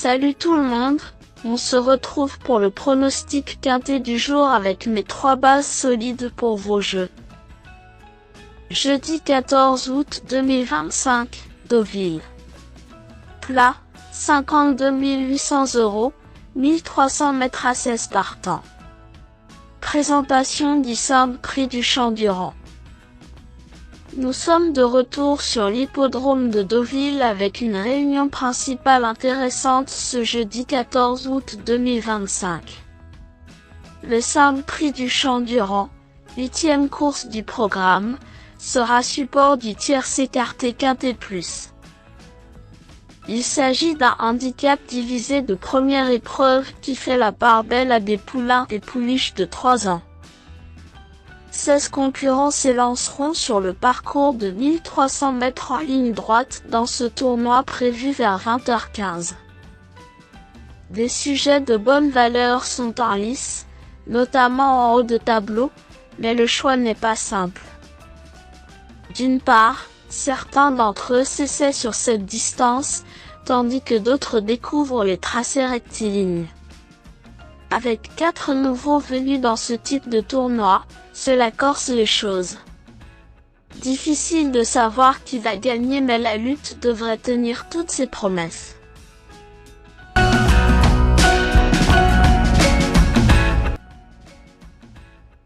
Salut tout le monde, on se retrouve pour le pronostic quintet du jour avec mes 3 bases solides pour vos jeux. Jeudi 14 août 2025, Deauville. Plat, 52 800 €, 1300 mètres à 16 partants. Présentation du simple prix du Champ-Durand. Nous sommes de retour sur l'hippodrome de Deauville avec une réunion principale intéressante ce jeudi 14 août 2025. Le simple prix du Champ-Durand, 8e course du programme, sera support du tierce écarté quintet plus. Il s'agit d'un handicap divisé de première épreuve qui fait la part belle à des poulains et pouliches de 3 ans. 16 concurrents s'élanceront sur le parcours de 1300 mètres en ligne droite dans ce tournoi prévu vers 20h15. Des sujets de bonne valeur sont en lice, notamment en haut de tableau, mais le choix n'est pas simple. D'une part, certains d'entre eux s'essaient sur cette distance, tandis que d'autres découvrent les tracés rectilignes. Avec 4 nouveaux venus dans ce type de tournoi, cela corse les choses. Difficile de savoir qui va gagner, mais la lutte devrait tenir toutes ses promesses.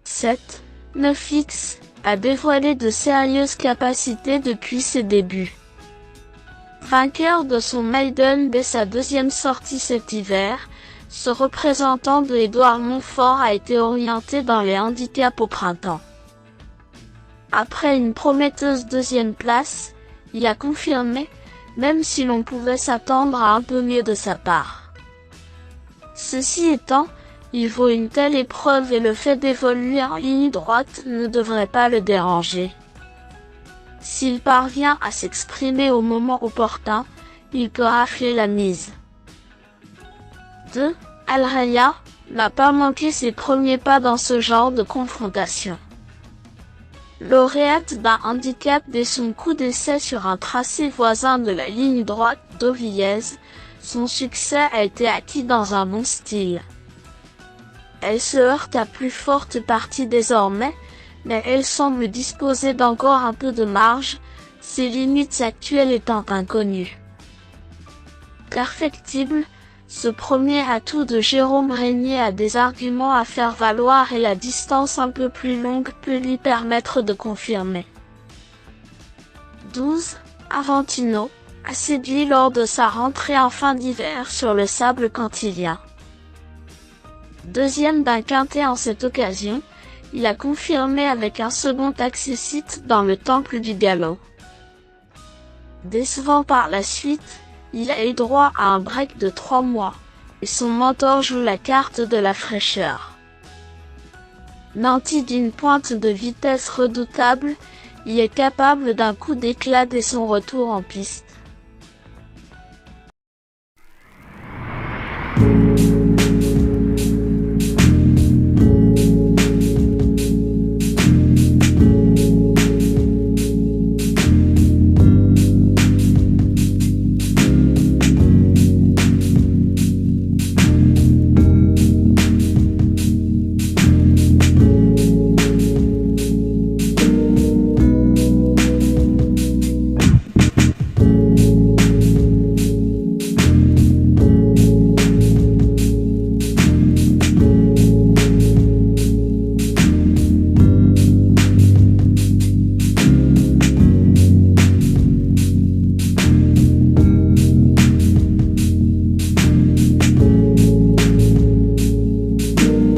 Sept, 9X a dévoilé de sérieuses capacités depuis ses débuts. Vainqueur de son maiden dès sa 2e sortie cet hiver, ce représentant de Édouard Montfort a été orienté dans les handicaps au printemps. Après une prometteuse 2e place, il a confirmé, même si l'on pouvait s'attendre à un peu mieux de sa part. Ceci étant, il vaut une telle épreuve et le fait d'évoluer en ligne droite ne devrait pas le déranger. S'il parvient à s'exprimer au moment opportun, il peut rafler la mise. 2. Al Raya n'a pas manqué ses premiers pas dans ce genre de confrontation. Lauréate d'un handicap dès son coup d'essai sur un tracé voisin de la ligne droite deauvillaise, son succès a été acquis dans un bon style. Elle se heurte à plus forte partie désormais, mais elle semble disposer d'encore un peu de marge, ses limites actuelles étant inconnues. Perfectible, ce premier atout de Jérôme Régnier a des arguments à faire valoir et la distance un peu plus longue peut lui permettre de confirmer. 12. Aventino a séduit lors de sa rentrée en fin d'hiver sur le sable cantilien. 2e d'un quintet en cette occasion, il a confirmé avec un second accessite dans le temple du galop. Décevant par la suite, il a eu droit à un break de 3 mois, et son mentor joue la carte de la fraîcheur. Nanti d'une pointe de vitesse redoutable, il est capable d'un coup d'éclat dès son retour en piste.